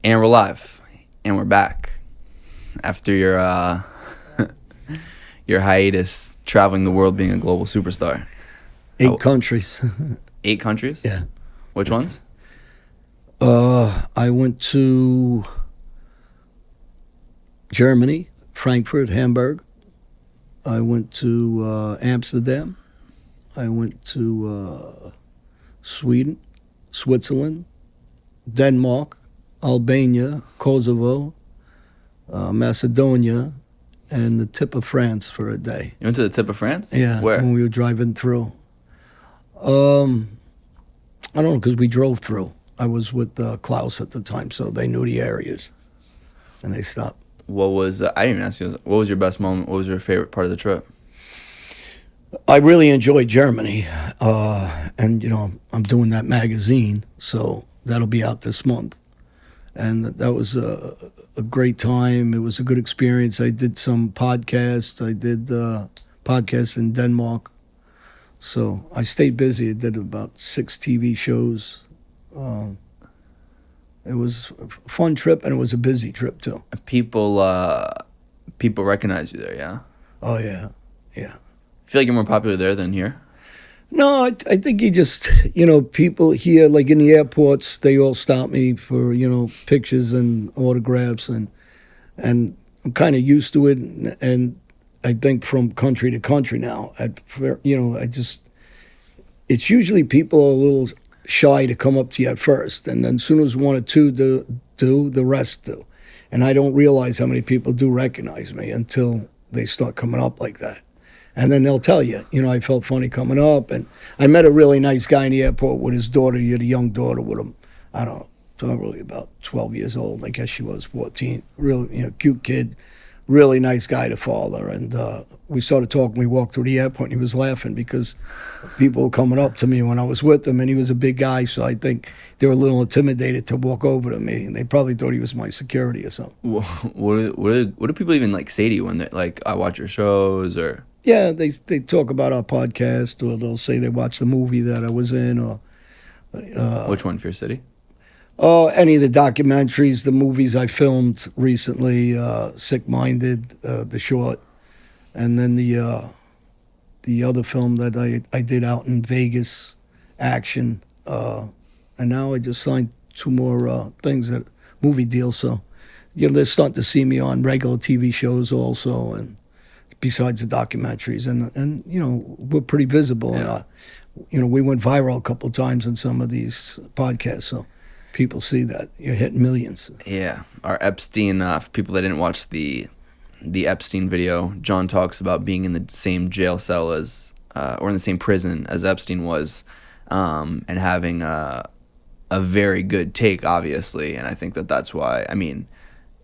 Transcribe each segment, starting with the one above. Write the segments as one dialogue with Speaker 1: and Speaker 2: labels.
Speaker 1: And we're live, and we're back after your your hiatus, traveling the world, being a global superstar.
Speaker 2: 8 countries.
Speaker 1: 8 countries?
Speaker 2: Yeah.
Speaker 1: Which ones?
Speaker 2: I went to Germany, Frankfurt, Hamburg. I went to Amsterdam. I went to Sweden, Switzerland, Denmark, Albania, Kosovo, Macedonia, and the tip of France for a day.
Speaker 1: You went to the tip of France?
Speaker 2: Yeah.
Speaker 1: Where?
Speaker 2: When we were driving through. I don't know, because we drove through. I was with Klaus at the time, so they knew the areas, and they stopped.
Speaker 1: What was, I didn't even ask you, what was your best moment? What was your favorite part of the trip?
Speaker 2: I really enjoyed Germany, and, you know, I'm doing that magazine, so that'll be out this month. And that was a great time. It was a good experience. I did some podcasts. I did podcasts in Denmark. So I stayed busy. I did about 6 TV shows. It was a fun trip, and it was a busy trip, too.
Speaker 1: People recognize you there, yeah?
Speaker 2: Oh, yeah, yeah.
Speaker 1: I feel like you're more popular there than here?
Speaker 2: No, I think you just, you know, people here, like in the airports, they all stop me for, you know, pictures and autographs, and I'm kind of used to it, and I think from country to country now, it's usually people are a little shy to come up to you at first, and then as soon as 1 or 2 do, the rest do. And I don't realize how many people do recognize me until they start coming up like that. And then they'll tell you, you know, I felt funny coming up. And I met a really nice guy in the airport with his daughter. He had a young daughter with him. I don't know, probably about 12 years old. I guess she was 14. Really, you know, cute kid. Really nice guy to father. And we started talking. We walked through the airport, and he was laughing because people were coming up to me when I was with him. And he was a big guy, so I think they were a little intimidated to walk over to me. And they probably thought he was my security or something.
Speaker 1: What do people even, like, say to you when they, like, I watch your shows or...
Speaker 2: Yeah, they talk about our podcast, or they'll say they watched the movie that I was in, or
Speaker 1: Which one, Fear City?
Speaker 2: Any of the documentaries, the movies I filmed recently, Sick Minded, the short, and then the other film that I did out in Vegas, Action, and now I just signed 2 more things, that movie deals. So, you know, they're starting to see me on regular TV shows also, and besides the documentaries, and you know, we're pretty visible.
Speaker 1: Yeah.
Speaker 2: And, you know, we went viral a couple of times on some of these podcasts, so people see that you're hitting millions.
Speaker 1: Yeah, our Epstein. For people that didn't watch the Epstein video, John talks about being in the same jail cell as, or in the same prison as Epstein was, and having a very good take, obviously. And I think that's why. I mean,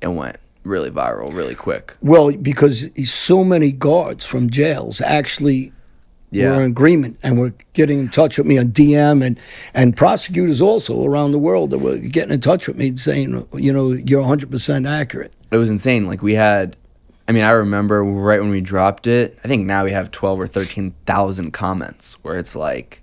Speaker 1: it went really viral, really quick.
Speaker 2: Well, because so many guards from jails actually were in agreement and were getting in touch with me on DM, and prosecutors also around the world that were getting in touch with me and saying, you know, you're 100% accurate.
Speaker 1: It was insane. Like, we had, I mean, I remember right when we dropped it, I think now we have 12 or 13,000 comments where it's like,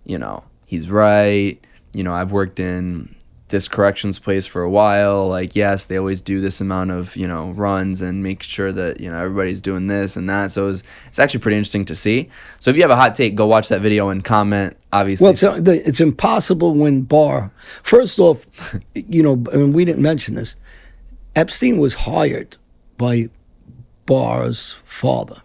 Speaker 1: you know, he's right. You know, I've worked in this corrections place for a while. Like, yes, they always do this amount of, you know, runs and make sure that, you know, everybody's doing this and that. So it's actually pretty interesting to see. So if you have a hot take, go watch that video and comment, obviously.
Speaker 2: Well, it's impossible when Barr, first off, you know, I mean, we didn't mention this. Epstein was hired by Barr's father.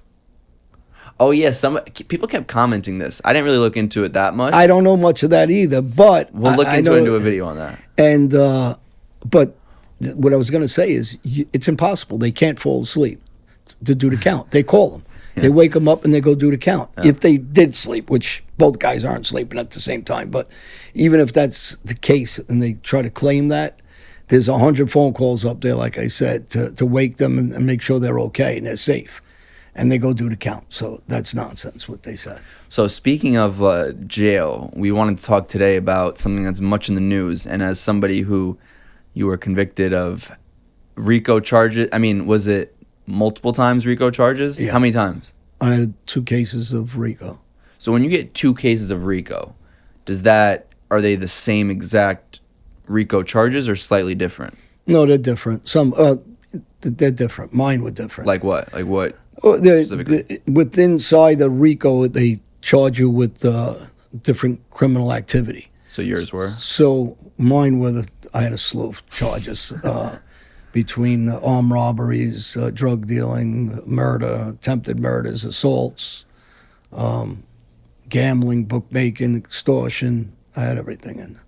Speaker 1: Oh, yeah, some people kept commenting this. I didn't really look into it that much.
Speaker 2: I don't know much of that either, but
Speaker 1: we'll look into a video on that.
Speaker 2: And but what I was going to say is, it's impossible. They can't fall asleep to do the count. They call them. Yeah. They wake them up and they go do the count. Yeah. If they did sleep, which both guys aren't sleeping at the same time, but even if that's the case and they try to claim that, there's 100 phone calls up there, like I said, to wake them and make sure they're okay and they're safe. And they go do the count. So that's nonsense, what they said.
Speaker 1: So speaking of jail, we wanted to talk today about something that's much in the news. And as somebody who you were convicted of RICO charges, I mean, was it multiple times RICO charges?
Speaker 2: Yeah.
Speaker 1: How many times?
Speaker 2: I had 2 cases of RICO.
Speaker 1: So when you get 2 cases of RICO, are they the same exact RICO charges or slightly different?
Speaker 2: No, they're different. They're different. Mine were different.
Speaker 1: Like what? Like what
Speaker 2: Oh,
Speaker 1: specifically?
Speaker 2: with inside the RICO, they charge you with different criminal activity.
Speaker 1: So yours were?
Speaker 2: So mine were I had a slew of charges between armed robberies, drug dealing, murder, attempted murders, assaults, gambling, bookmaking, extortion. I had everything in there.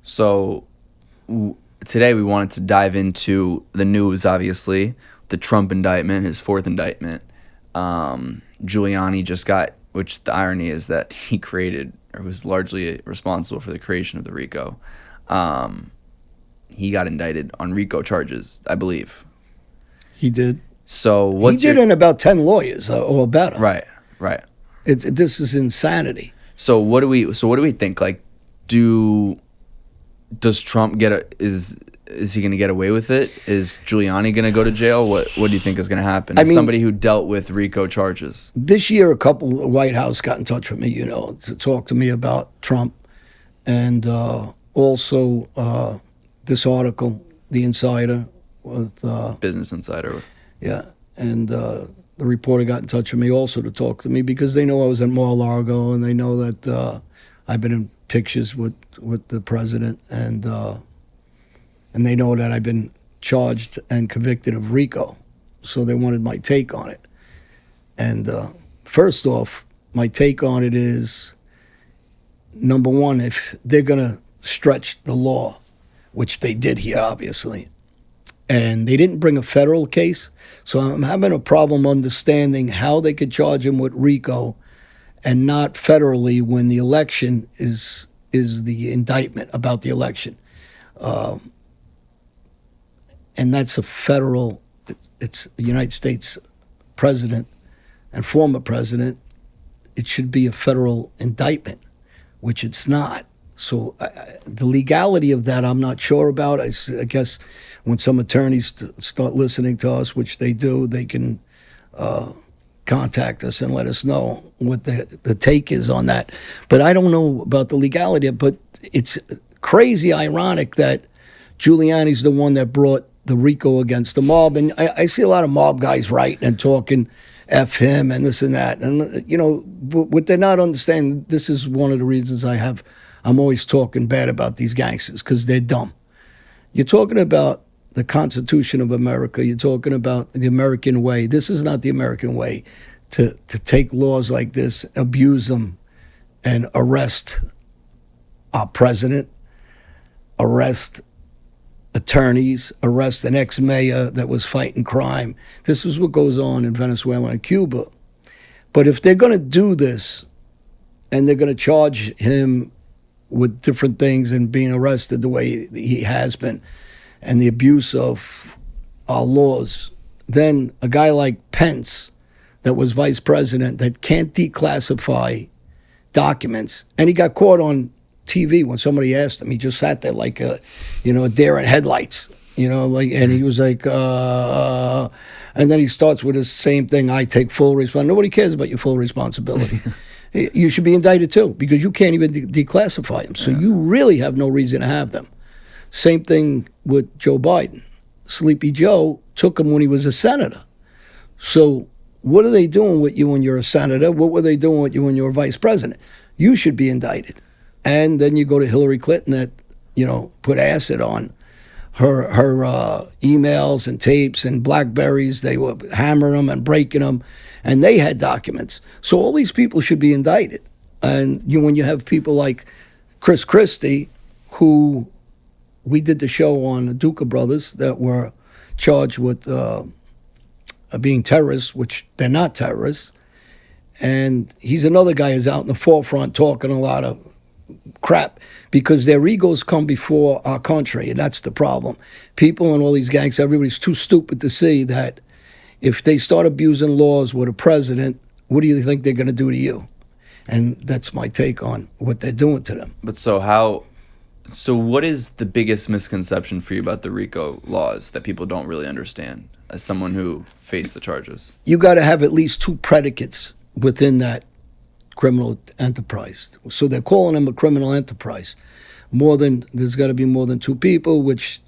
Speaker 1: So today we wanted to dive into the news, obviously, the Trump indictment, his fourth indictment. Giuliani just got, which the irony is that he created or was largely responsible for the creation of the RICO. He got indicted on RICO charges, I believe.
Speaker 2: He did.
Speaker 1: So what's
Speaker 2: He did in about 10 lawyers or better.
Speaker 1: Right.
Speaker 2: This is insanity.
Speaker 1: So what do we think? Like, does Trump is he going to get away with it? Is Giuliani going to go to jail? What do you think is going to happen? As somebody who dealt with RICO charges.
Speaker 2: This year, a couple of White House got in touch with me, to talk to me about Trump. And also this article, The Insider, with
Speaker 1: Business Insider.
Speaker 2: Yeah. And the reporter got in touch with me also to talk to me because they know I was at Mar-a-Lago and they know that I've been in pictures with the president and they know that I've been charged and convicted of RICO. So they wanted my take on it. And first off, my take on it is, number one, if they're going to stretch the law, which they did here, obviously, and they didn't bring a federal case, so I'm having a problem understanding how they could charge him with RICO and not federally when the election is the indictment about the election. And that's a federal, it's the United States president and former president. It should be a federal indictment, which it's not. So the legality of that, I'm not sure about. I guess when some attorneys start listening to us, which they do, they can contact us and let us know what the take is on that. But I don't know about the legality. But it's crazy ironic that Giuliani's the one that brought the RICO against the mob. And I see a lot of mob guys writing and talking, F him and this and that. And, what they're not understanding, this is one of the reasons I'm always talking bad about these gangsters, because they're dumb. You're talking about the Constitution of America. You're talking about the American way. This is not the American way to take laws like this, abuse them, and arrest our president, arrest attorneys, arrest an ex-mayor that was fighting crime. This is what goes on in Venezuela and Cuba. But if they're going to do this and they're going to charge him with different things and being arrested the way he has been and the abuse of our laws, then a guy like Pence that was vice president that can't declassify documents, and he got caught on TV when somebody asked him. He just sat there like a deer in headlights, and he was like, and then he starts with the same thing, I take full responsibility. Nobody cares about your full responsibility. You should be indicted too, because you can't even declassify them. So you really have no reason to have them. Same thing with Joe Biden. Sleepy Joe took him when he was a senator. So what are they doing with you when you're a senator? What were they doing with you when you were vice president? You should be indicted. And then you go to Hillary Clinton that, put acid on her emails and tapes and Blackberries. They were hammering them and breaking them, and they had documents. So all these people should be indicted. And when you have people like Chris Christie, who we did the show on the Duca brothers that were charged with being terrorists, which they're not terrorists. And he's another guy who's out in the forefront talking a lot of crap because their egos come before our country, and that's the problem. People in all these gangs, everybody's too stupid to see that if they start abusing laws with a president, what do you think they're going to do to you? And that's my take on what they're doing to them.
Speaker 1: But so what is the biggest misconception for you about the RICO laws that people don't really understand as someone who faced the charges?
Speaker 2: You got to have at least two predicates within that criminal enterprise. So they're calling them a criminal enterprise. there's got to be more than 2 people, which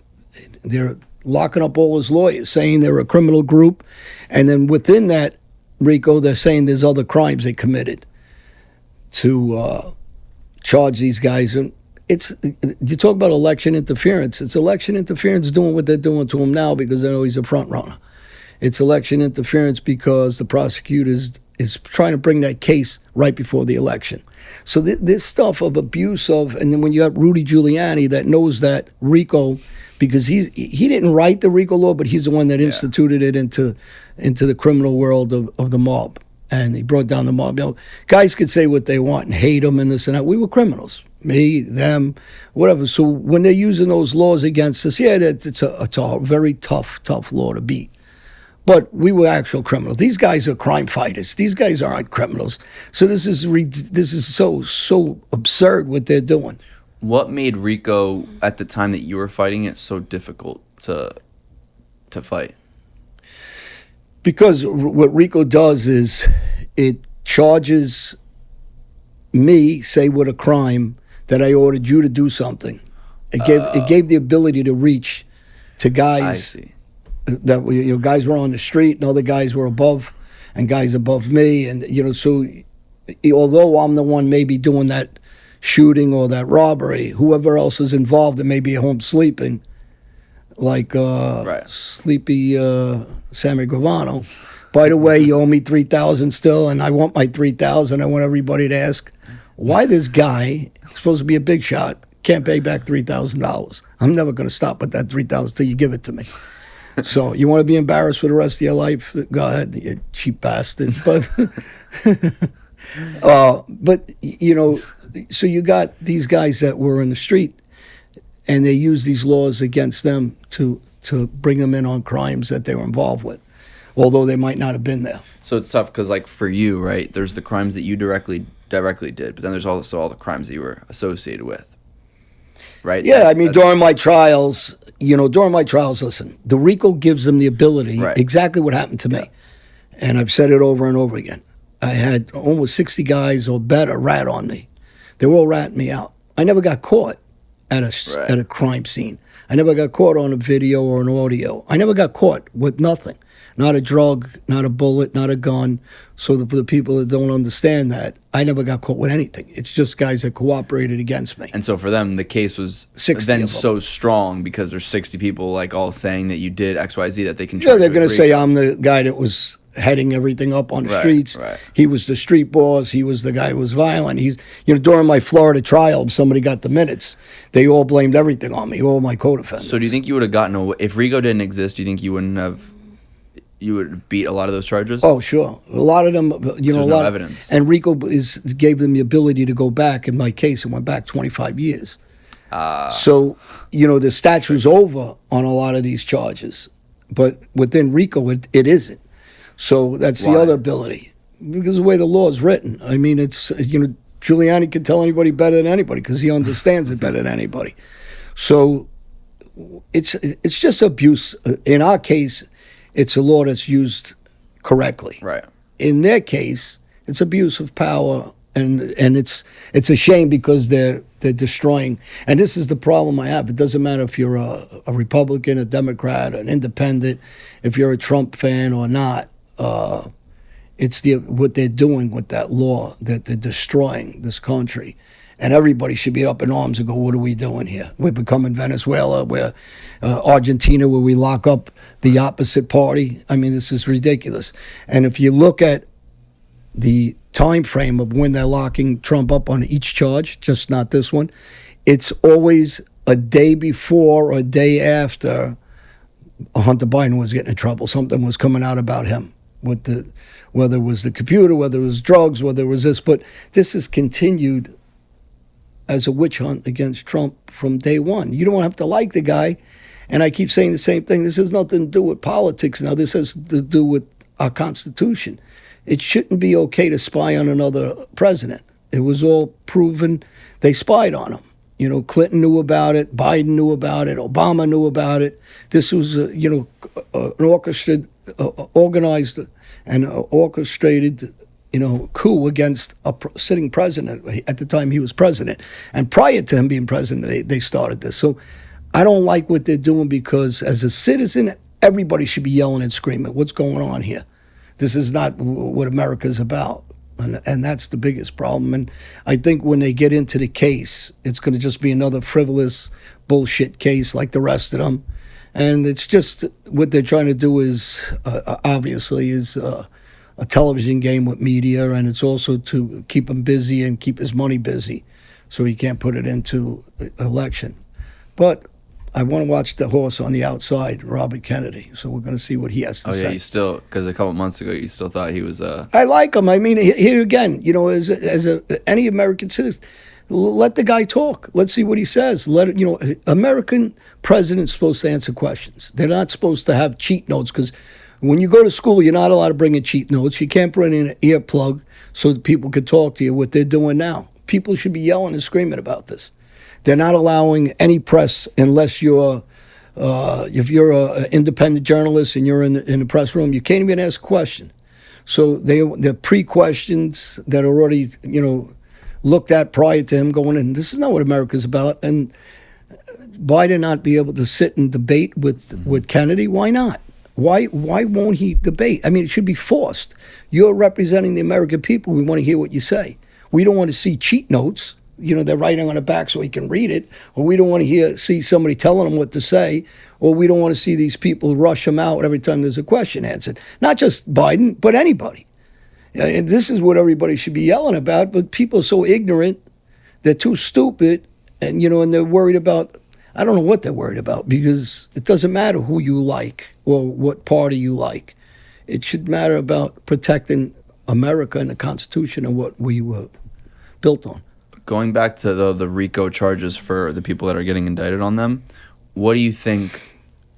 Speaker 2: they're locking up all his lawyers, saying they're a criminal group. And then within that, RICO, they're saying there's other crimes they committed to charge these guys. And you talk about election interference. It's election interference doing what they're doing to him now because they know he's a front runner. It's election interference because the prosecutor is trying to bring that case right before the election. So this stuff of abuse of, and then when you have Rudy Giuliani that knows that RICO, because he didn't write the RICO law, but he's the one that instituted it into the criminal world of the mob. And he brought down the mob. Now, guys could say what they want and hate them and this and that. We were criminals. Me, them, whatever. So when they're using those laws against us, it's a very tough law to beat. But we were actual criminals. These guys are crime fighters. These guys aren't criminals. So this is so absurd what they're doing.
Speaker 1: What made RICO at the time that you were fighting it so difficult to fight?
Speaker 2: Because what RICO does is it charges me, say, with a crime that I ordered you to do something. It gave the ability to reach to guys.
Speaker 1: I see.
Speaker 2: That guys were on the street and other guys were above, and guys above me, and so although I'm the one maybe doing that shooting or that robbery, whoever else is involved that may be at home sleeping, like sleepy Sammy Gravano. By the way, you owe me $3,000 still, and I want my $3,000. I want everybody to ask why this guy supposed to be a big shot can't pay back $3,000. I'm never going to stop at that $3,000 till you give it to me. So you want to be embarrassed for the rest of your life? Go ahead, you cheap bastard. But so you got these guys that were in the street, and they use these laws against them to bring them in on crimes that they were involved with, although they might not have been there.
Speaker 1: So it's tough because, like, for you, right, there's the crimes that you directly did, but then there's also all the crimes that you were associated with, right?
Speaker 2: Yeah, during my trials, listen, the RICO gives them the ability, exactly what happened to me. And I've said it over and over again. I had almost 60 guys or better rat on me. They were all ratting me out. I never got caught at a crime scene. I never got caught on a video or an audio. I never got caught with nothing. Not a drug, not a bullet, not a gun. So for the people that don't understand that, I never got caught with anything. It's just guys that cooperated against me.
Speaker 1: And so for them, the case was then so strong because there's 60 people like all saying that you did X, Y, Z that they can.
Speaker 2: Yeah, they're going to say I'm the guy that was heading everything up on the streets.
Speaker 1: Right.
Speaker 2: He was the street boss. He was the guy who was violent. He's, during my Florida trial, somebody got the minutes. They all blamed everything on me, all my co-defendants.
Speaker 1: So do you think you would have gotten away if RICO didn't exist? Do you think you wouldn't have? You would beat a lot of those charges?
Speaker 2: Oh, sure. A lot of them,
Speaker 1: there's a lot of evidence.
Speaker 2: And RICO gave them the ability to go back. In my case, it went back 25 years. So, the statute's over on a lot of these charges. But within RICO, it isn't. So that's the other ability. Because the way the law is written. I mean, it's, Giuliani can tell anybody better than anybody because he understands it better than anybody. So it's just abuse. In our case, it's a law that's used correctly.
Speaker 1: Right.
Speaker 2: In their case, it's abuse of power, and it's a shame because they're destroying. And this is the problem I have. It doesn't matter if you're a Republican, a Democrat, an independent, if you're a Trump fan or not. It's what they're doing with that law, that they're destroying this country. And everybody should be up in arms and go, what are we doing here? We're becoming Venezuela, we're Argentina, where we lock up the opposite party. I mean, this is ridiculous. And if you look at the time frame of when they're locking Trump up on each charge, just not this one, it's always a day before or a day after Hunter Biden was getting in trouble. Something was coming out about him, with whether it was the computer, whether it was drugs, whether it was this. But this has continued as a witch hunt against Trump from day one. You don't have to like the guy. And I keep saying the same thing. This has nothing to do with politics now. This has to do with our Constitution. It shouldn't be okay to spy on another president. It was all proven. They spied on him. Clinton knew about it. Biden knew about it. Obama knew about it. This was, an organized and orchestrated coup against a sitting president. At the time he was president, and prior to him being president, they started this. So I don't like what they're doing, because as a citizen, everybody should be yelling and screaming, what's going on here? This is not what America's about. And that's the biggest problem. And I think when they get into the case, it's going to just be another frivolous bullshit case like the rest of them. And it's just what they're trying to do is, obviously, is a television game with media, and it's also to keep him busy and keep his money busy, so he can't put it into election. But I want to watch the horse on the outside, Robert Kennedy. So we're going to see what he has to say.
Speaker 1: Oh yeah, you still, because a couple months ago you still thought he was
Speaker 2: I like him. I mean, here again, any American citizen, let the guy talk. Let's see what he says. American president's supposed to answer questions. They're not supposed to have cheat notes, because when you go to school, you're not allowed to bring in cheat notes. You can't bring in an earplug so that people could talk to you. What they're doing now, people should be yelling and screaming about this. They're not allowing any press unless you're, if you're an independent journalist and you're in the press room, you can't even ask a question. So they're pre-questions that are already, looked at prior to him going in. This is not what America's about. And Biden not be able to sit and debate with Kennedy? Why not? Why won't he debate? I mean, it should be forced. You're representing the American people. We want to hear what you say. We don't want to see cheat notes. They're writing on the back so he can read it, or we don't want to see somebody telling him what to say, or we don't want to see these people rush him out every time there's a question answered. Not just Biden, but anybody. And this is what everybody should be yelling about, but people are so ignorant, they're too stupid, and and they're worried about, I don't know what they're worried about, because it doesn't matter who you like or what party you like. It should matter about protecting America and the Constitution and what we were built on.
Speaker 1: Going back to the RICO charges for the people that are getting indicted on them, what do you think,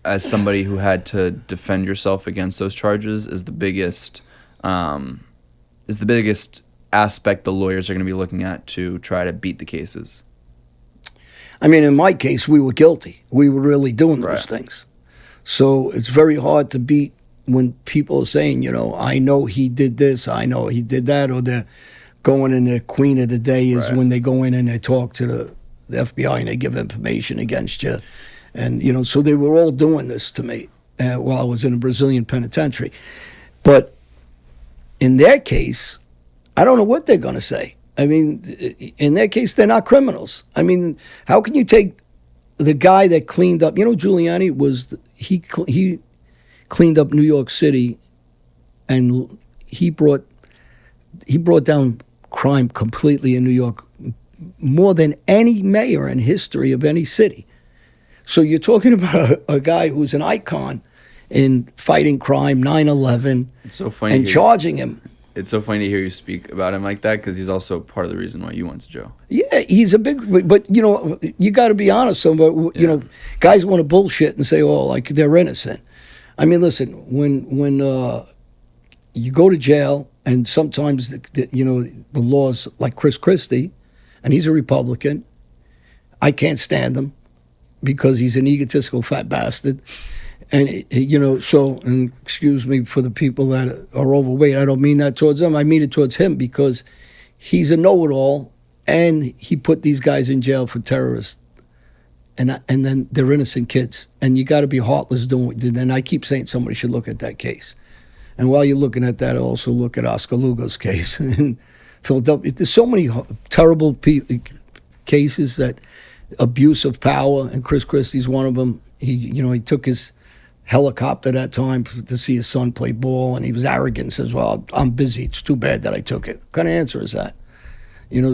Speaker 1: as somebody who had to defend yourself against those charges, is the biggest aspect the lawyers are going to be looking at to try to beat the cases?
Speaker 2: I mean, in my case, we were guilty. We were really doing those things. So it's very hard to beat when people are saying, I know he did this, I know he did that, or they're going in, the queen of the day is when they go in and they talk to the FBI and they give information against you. And, so they were all doing this to me while I was in a Brazilian penitentiary. But in their case, I don't know what they're going to say. I mean, in their case, they're not criminals. I mean, how can you take the guy that cleaned up, Giuliani he cleaned up New York City, and he brought down crime completely in New York, more than any mayor in history of any city. So you're talking about a guy who's an icon in fighting crime, 9/11,
Speaker 1: it's so funny,
Speaker 2: and charging him.
Speaker 1: It's so funny to hear you speak about him like that, because he's also part of the reason why you went to jail.
Speaker 2: Yeah, he's a big, but you got to be honest. But guys want to bullshit and say, "Oh, like they're innocent." I mean, listen, when you go to jail, and sometimes the laws, like Chris Christie, and he's a Republican. I can't stand him because he's an egotistical fat bastard. And, and excuse me for the people that are overweight. I don't mean that towards them. I mean it towards him, because he's a know-it-all, and he put these guys in jail for terrorists. And then they're innocent kids. And you got to be heartless doing what you did. And I keep saying somebody should look at that case. And while you're looking at that, also look at Oscar Lugo's case in Philadelphia. There's so many terrible cases, that abuse of power, and Chris Christie's one of them. He took his helicopter that time to see his son play ball, and he was arrogant and says, well, I'm busy. It's too bad that I took it. What kind of answer is that?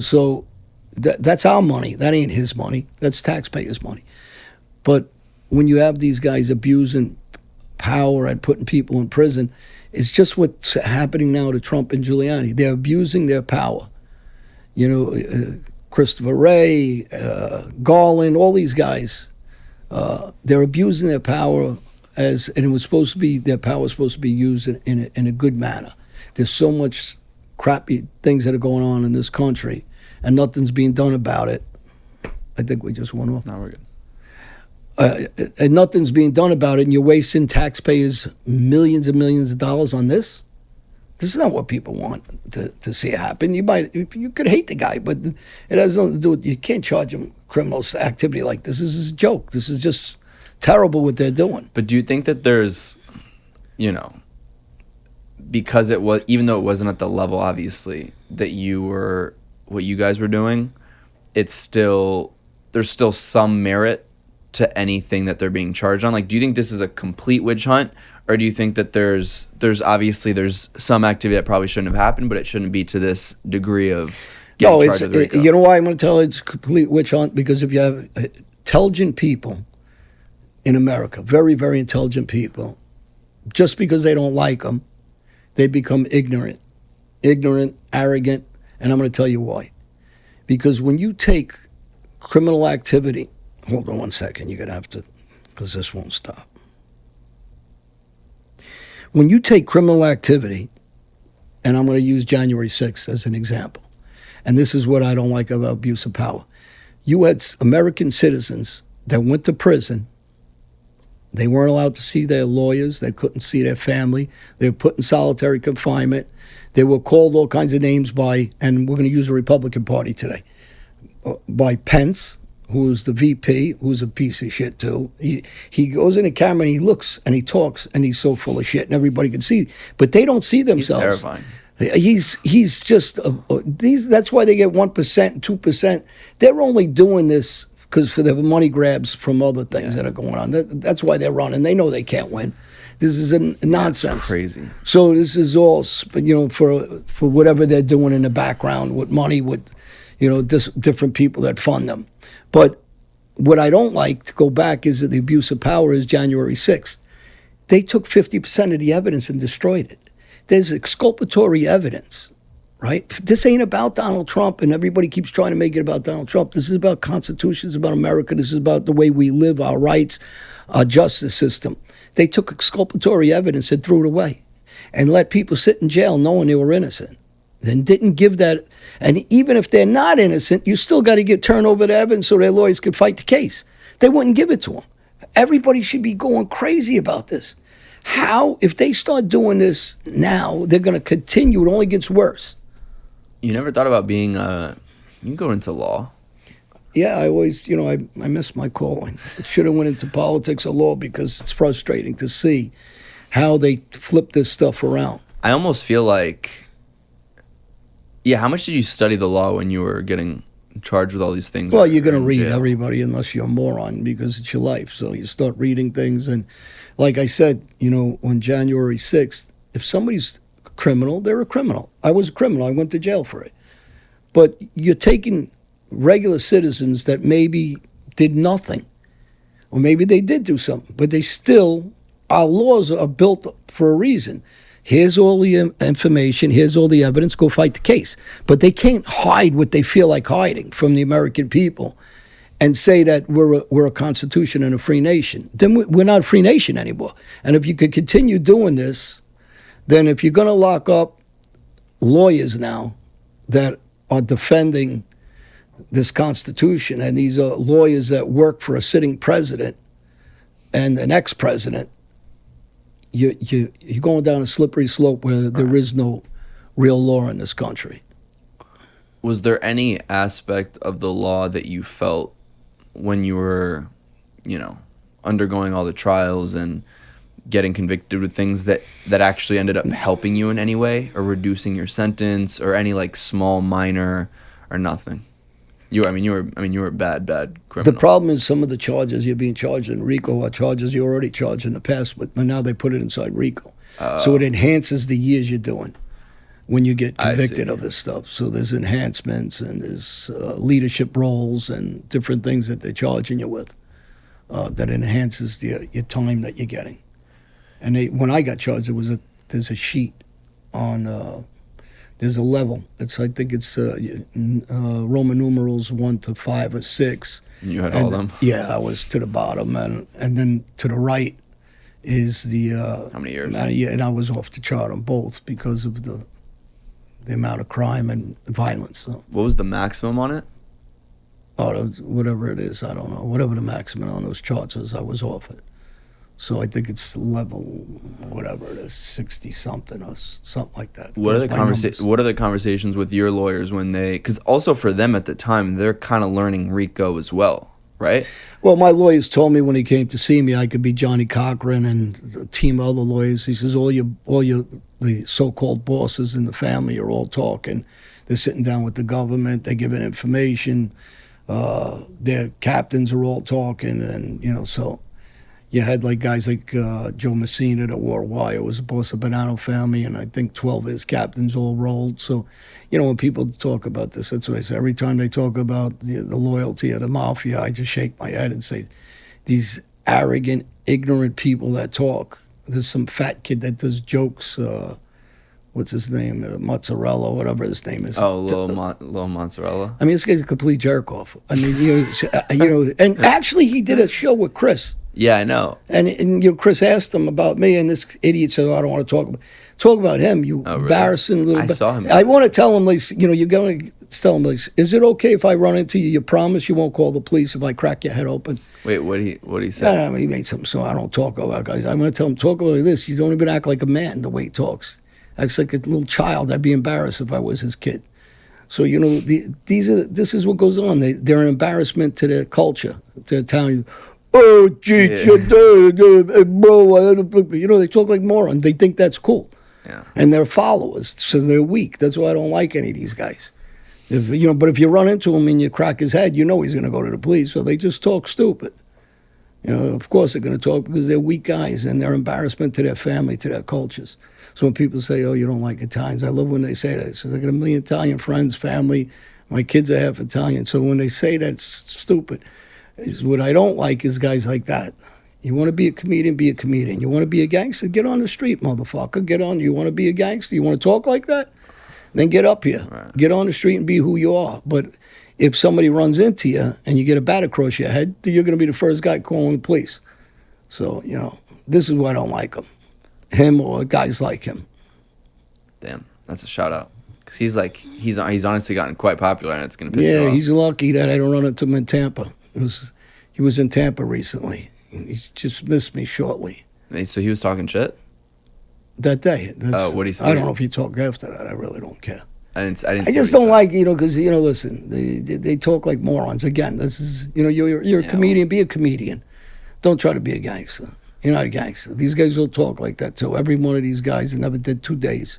Speaker 2: So that's our money. That ain't his money. That's taxpayers' money. But when you have these guys abusing power and putting people in prison, it's just what's happening now to Trump and Giuliani. They're abusing their power. Christopher Wray, Garland, all these guys, they're abusing their power, and it was supposed to be, their power was supposed to be used in a good manner. There's so much crappy things that are going on in this country, and nothing's being done about it. I think we just went off.
Speaker 1: No, we're good.
Speaker 2: And nothing's being done about it, and you're wasting taxpayers millions and millions of dollars on this? This is not what people want to see happen. You could hate the guy, but it has nothing to do with, you can't charge him criminal activity like this. This is a joke. This is just terrible what they're doing.
Speaker 1: But do you think that there's, because it was, even though it wasn't at the level, obviously, that what you guys were doing, there's still some merit to anything that they're being charged on? Like, do you think this is a complete witch hunt, or do you think that there's obviously some activity that probably shouldn't have happened, but it shouldn't be to this degree of getting charged with RICO?
Speaker 2: You know why I'm going to tell you it's a complete witch hunt? Because if you have intelligent people in America, very, very intelligent people, just because they don't like them, they become ignorant, arrogant, and I'm going to tell you why. Because when you take criminal activity, hold on one second, you're going to have to, because this won't stop. When you take criminal activity, and I'm going to use January 6th as an example, and this is what I don't like about abuse of power. You had American citizens that went to prison. They weren't allowed to see their lawyers. They couldn't see their family. They were put in solitary confinement. They were called all kinds of names by, and we're going to use the Republican Party today, by Pence, who was the VP, who's a piece of shit too. He goes in the camera and he looks and he talks and he's so full of shit and everybody can see. But they don't see themselves.
Speaker 1: He's terrifying.
Speaker 2: He's just, that's why they get 1% and 2%. They're only doing this because for the money grabs from other things that are going on. That's why they're running. They know they can't win. This is a nonsense.
Speaker 1: That's crazy.
Speaker 2: So this is all, for whatever they're doing in the background with money, with, different people that fund them. But what I don't like, to go back, is that the abuse of power is January 6th. They took 50% of the evidence and destroyed it. There's exculpatory evidence, right? This ain't about Donald Trump, and everybody keeps trying to make it about Donald Trump. This is about Constitution. This is about America. This is about the way we live, our rights, our justice system. They took exculpatory evidence and threw it away and let people sit in jail knowing they were innocent. Then didn't give that, and even if they're not innocent, you still got to turn over the evidence so their lawyers could fight the case. They wouldn't give it to them. Everybody should be going crazy about this. How, if they start doing this now, they're going to continue. It only gets worse.
Speaker 1: You never thought about being, you can go into law.
Speaker 2: Yeah, I always, I miss my calling. I should have went into politics or law because it's frustrating to see how they flip this stuff around.
Speaker 1: I almost feel like, how much did you study the law when you were getting charged with all these things?
Speaker 2: Well, you're going to read everybody unless you're a moron because it's your life. So you start reading things. And like I said, on January 6th, if somebody's a criminal, they're a criminal. I was a criminal. I went to jail for it. But you're taking regular citizens that maybe did nothing. Or maybe they did do something. But they still, our laws are built for a reason. Here's all the information. Here's all the evidence. Go fight the case. But they can't hide what they feel like hiding from the American people and say that we're a constitution and a free nation. Then we're not a free nation anymore. And if you could continue doing this, then if you're going to lock up lawyers now that are defending this constitution, and these are lawyers that work for a sitting president and an ex-president, you're going down a slippery slope where there is no real law in this country.
Speaker 1: Was there any aspect of the law that you felt when you were, undergoing all the trials and getting convicted with things that actually ended up helping you in any way, or reducing your sentence, or any small, minor, or nothing? You were a bad criminal.
Speaker 2: The problem is some of the charges you're being charged in RICO are charges you already charged in the past, but now they put it inside RICO. So it enhances the years you're doing when you get convicted of this stuff. So there's enhancements and there's leadership roles and different things that they're charging you with that enhances your time that you're getting. And when I got charged, there's a sheet on. There's a level. I think it's Roman numerals 1 to 5 or 6.
Speaker 1: And you had all of them?
Speaker 2: Yeah, I was to the bottom, and then to the right is the
Speaker 1: how many years?
Speaker 2: And I was off the chart on both because of the amount of crime and violence. So.
Speaker 1: What was the maximum on it?
Speaker 2: Oh, whatever it is, I don't know. Whatever the maximum on those charts is, I was off it. So I think it's level, whatever it is, 60 something or something like that.
Speaker 1: What are
Speaker 2: Goes
Speaker 1: the
Speaker 2: by numbers.
Speaker 1: What are the conversations with your lawyers when they? Because also for them at the time, they're kind of learning RICO as well, right?
Speaker 2: Well, my lawyers told me when he came to see me, I could be Johnny Cochran and a team of other lawyers. He says all your the so-called bosses in the family are all talking. They're sitting down with the government. They're giving information. Their captains are all talking, and so. You had like guys like Joe Messina that wore wire, was the boss of Bonanno family, and I think 12 of his captains all rolled. So, when people talk about this, that's what I say. Every time they talk about the loyalty of the Mafia, I just shake my head and say, these arrogant, ignorant people that talk. There's some fat kid that does jokes. What's his name? Mozzarella, whatever his name is.
Speaker 1: Oh, little mozzarella.
Speaker 2: I mean, this guy's a complete jerk off. I mean, and actually, he did a show with Chris.
Speaker 1: Yeah, I know.
Speaker 2: And Chris asked him about me, and this idiot said, "I don't want to talk about him. You embarrassing little."
Speaker 1: I saw him.
Speaker 2: I want to tell him, like, you're going to tell him, like, is it okay if I run into you? You promise you won't call the police if I crack your head open?
Speaker 1: Wait, what he say?
Speaker 2: I mean, he made something, so I don't talk about guys. I'm going to tell him, talk about this. You don't even act like a man the way he talks. Acts like a little child. I'd be embarrassed if I was his kid. So this is what goes on. They're an embarrassment to their culture, to their town. Oh, gee, bro, they talk like morons. They think that's cool.
Speaker 1: Yeah.
Speaker 2: And they're followers, so they're weak. That's why I don't like any of these guys. But if you run into him and you crack his head, he's going to go to the police. So they just talk stupid. Of course they're going to talk because they're weak guys and they're embarrassment to their family, to their cultures. So when people say, oh, you don't like Italians, I love when they say that. So I got a million Italian friends, family. My kids are half Italian. So when they say that's stupid. What I don't like is guys like that. You want to be a comedian, be a comedian. You want to be a gangster, get on the street, motherfucker. Get on. You want to be a gangster? You want to talk like that? Then get up here. Right. Get on the street and be who you are. But if somebody runs into you and you get a bat across your head, you're going to be the first guy calling the police. So, this is why I don't like him or guys like him.
Speaker 1: Damn, that's a shout out. Because he's honestly gotten quite popular, and it's going to piss you off.
Speaker 2: Yeah, he's lucky that I don't run into him in Tampa. He was in Tampa recently. He just missed me shortly.
Speaker 1: So he was talking shit?
Speaker 2: That day.
Speaker 1: Oh, what did he say?
Speaker 2: I don't know if he talked after that. I really don't care.
Speaker 1: I
Speaker 2: just don't like, because, listen, they talk like morons. Again, this is, you're a comedian, be a comedian. Don't try to be a gangster. You're not a gangster. These guys will talk like that, too. Every one of these guys that never did 2 days.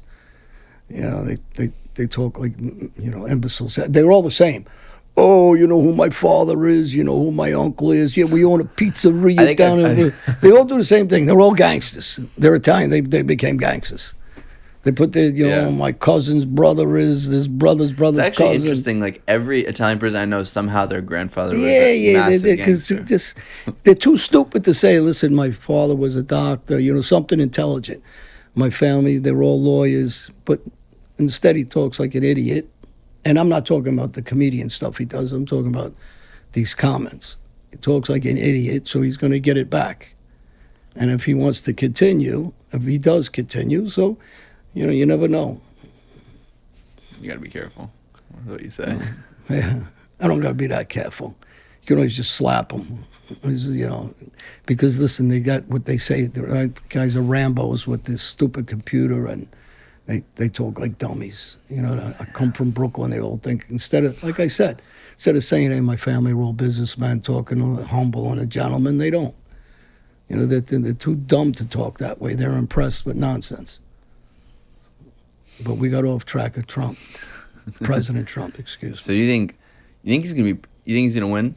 Speaker 2: They talk like, imbeciles. They're all the same. Oh, you know who my father is, you know who my uncle is. Yeah, we own a pizzeria down in They all do the same thing. They're all gangsters. They're Italian. They became gangsters. They put their, my cousin's brother is, his brother's cousin.
Speaker 1: It's actually interesting. Like every Italian person I know, somehow their grandfather was
Speaker 2: a
Speaker 1: massive
Speaker 2: gangster.
Speaker 1: Because
Speaker 2: they're too stupid to say, listen, my father was a doctor, something intelligent. My family, they're all lawyers. But instead he talks like an idiot. And I'm not talking about the comedian stuff he does. I'm talking about these comments. He talks like an idiot, so he's going to get it back. And if he wants to continue, if he does continue, so, you never know.
Speaker 1: You got to be careful. That's what you say.
Speaker 2: Yeah, I don't got to be that careful. You can always just slap them. Because, listen, they got what they say. The guys are Rambos with this stupid computer, and they talk like dummies. I come from Brooklyn. They all think, instead of saying, hey, my family are all businessmen talking humble and a gentleman, they don't. They're too dumb to talk that way. They're impressed with nonsense. But we got off track of Trump, President Trump. Excuse me.
Speaker 1: So you think he's gonna win?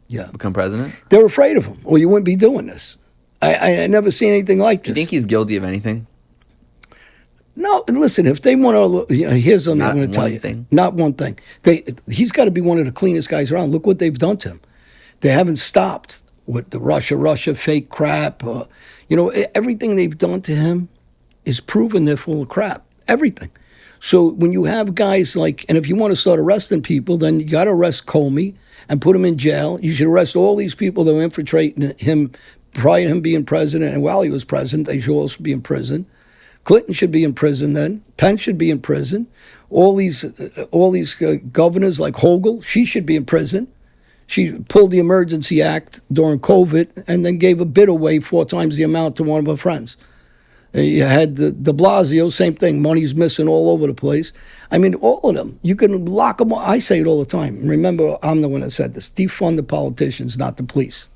Speaker 2: Yeah.
Speaker 1: Become president?
Speaker 2: They're afraid of him, or you wouldn't be doing this. I never seen anything like this.
Speaker 1: Do you think he's guilty of anything?
Speaker 2: No, listen, if they want to, here's something I'm going to tell you. Not one thing. He's got to be one of the cleanest guys around. Look what they've done to him. They haven't stopped with the Russia fake crap. Everything they've done to him is proven they're full of crap. Everything. So when you have guys like, and if you want to start arresting people, then you got to arrest Comey and put him in jail. You should arrest all these people that were infiltrating him prior to him being president, and while he was president, they should also be in prison. Clinton should be in prison then. Pence should be in prison. All these governors like Hochul, she should be in prison. She pulled the Emergency Act during COVID and then gave a bid away 4 times the amount to one of her friends. You had the de Blasio, same thing. Money's missing all over the place. I mean, all of them. You can lock them. I say it all the time. Remember, I'm the one that said this. Defund the politicians, not the police.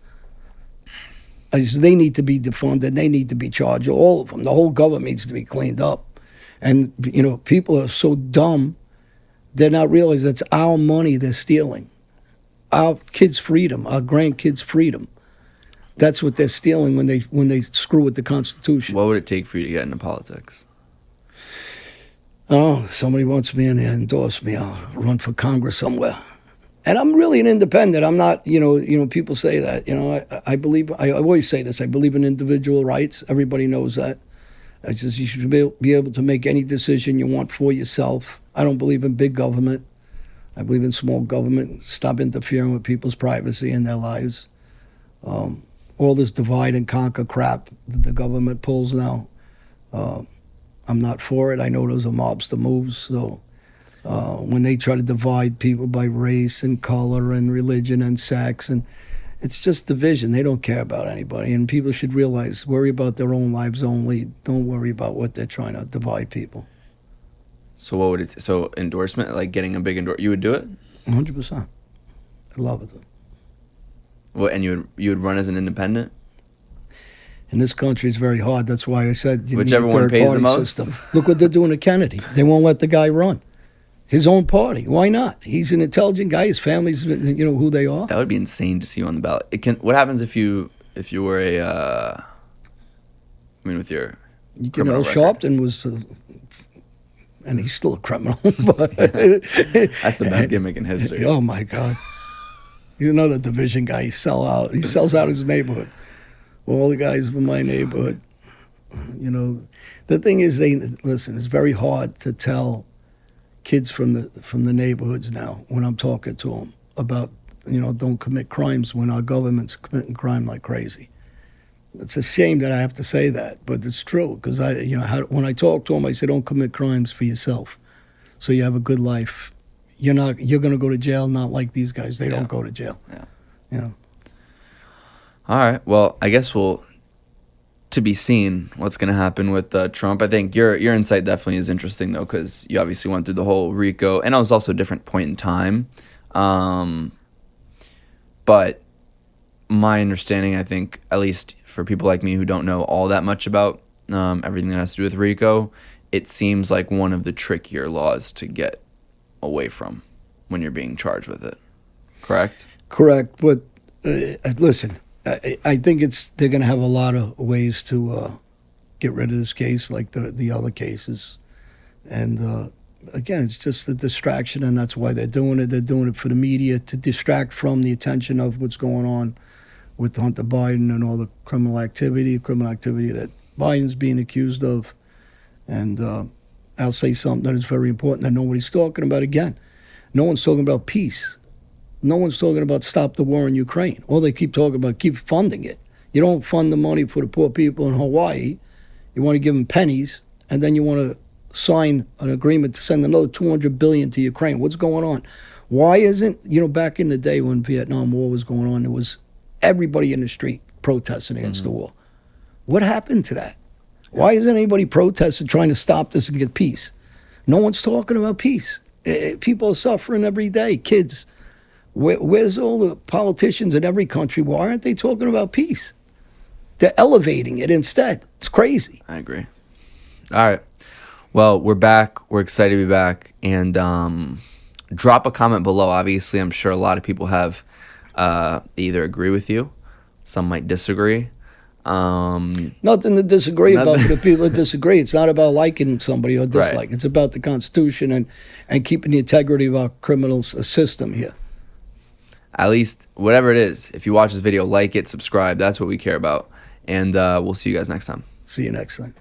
Speaker 2: They need to be defunded. They need to be charged. All of them. The whole government needs to be cleaned up. And, you know, people are so dumb, they're not realizing it's our money they're stealing. Our kids' freedom, our grandkids' freedom. That's what they're stealing when they screw with the Constitution.
Speaker 1: What would it take for you to get into politics?
Speaker 2: Oh, somebody wants me in there, endorse me. I'll run for Congress somewhere. And I'm really an independent. I'm not, you know, people say that. You know, I believe, I always say this, I believe in individual rights. Everybody knows that. I just, you should be able to make any decision you want for yourself. I don't believe in big government. I believe in small government. Stop interfering with people's privacy and their lives. All this divide and conquer crap that the government pulls now, I'm not for it. I know those are mobster moves. So when they try to divide people by race and color and religion and sex, and it's just division. They don't care about anybody. And people should realize, worry about their own lives only. Don't worry about what they're trying to divide people.
Speaker 1: So what would it? So endorsement, like getting a big endorsement, you would do it?
Speaker 2: 100%. I love it.
Speaker 1: What, and you would run as an independent?
Speaker 2: In this country, it's very hard. That's why I said you
Speaker 1: Whichever
Speaker 2: need a
Speaker 1: one pays the
Speaker 2: third-party
Speaker 1: most.
Speaker 2: system. Look what they're doing to Kennedy. They won't let the guy run. His own party. Why not? He's an intelligent guy. His family's, you know, who they are.
Speaker 1: That would be insane to see you on the ballot. It can. What happens if you were a? I mean, with your criminal record?
Speaker 2: Sharpton was, and he's still a criminal. But
Speaker 1: That's the best gimmick in history.
Speaker 2: Oh my God! He's another division guy. He sells out his neighborhood. All the guys from my neighborhood. You know, the thing is, listen. It's very hard to tell kids from the neighborhoods now when I'm talking to them about, you know, don't commit crimes when our government's committing crime like crazy. It's a shame that I have to say that, but it's true because when I talk to them, I say don't commit crimes for yourself, so you have a good life. You're going to go to jail, not like these guys. They don't go to jail.
Speaker 1: Yeah.
Speaker 2: You know.
Speaker 1: All right. Well, I guess to be seen what's going to happen with Trump. I think your insight definitely is interesting, though, because you obviously went through the whole RICO, and it was also a different point in time. But my understanding, I think, at least for people like me who don't know all that much about everything that has to do with RICO, it seems like one of the trickier laws to get away from when you're being charged with it. Correct?
Speaker 2: Correct. But listen, I think they're going to have a lot of ways to get rid of this case, like the other cases. And again, it's just a distraction, and that's why they're doing it. They're doing it for the media to distract from the attention of what's going on with Hunter Biden and all the criminal activity that Biden's being accused of. And I'll say something that is very important that nobody's talking about again. No one's talking about peace. No one's talking about stop the war in Ukraine. All they keep talking about, keep funding it. You don't fund the money for the poor people in Hawaii. You want to give them pennies, and then you want to sign an agreement to send another $200 billion to Ukraine. What's going on? Why isn't, back in the day when Vietnam War was going on, there was everybody in the street protesting against the war. What happened to that? Why isn't anybody protesting, trying to stop this and get peace? No one's talking about peace. People are suffering every day, kids. Where's all the politicians in every country? Why aren't they talking about peace? They're elevating it instead. It's crazy.
Speaker 1: I agree. All right. Well, we're back. We're excited to be back. And drop a comment below. Obviously, I'm sure a lot of people have either agree with you. Some might disagree.
Speaker 2: Nothing to disagree about for the people that disagree. It's not about liking somebody or dislike. Right. It's about the Constitution and keeping the integrity of our criminal system here.
Speaker 1: At least, whatever it is, if you watch this video, like it, subscribe. That's what we care about. And we'll see you guys next time.
Speaker 2: See you next time.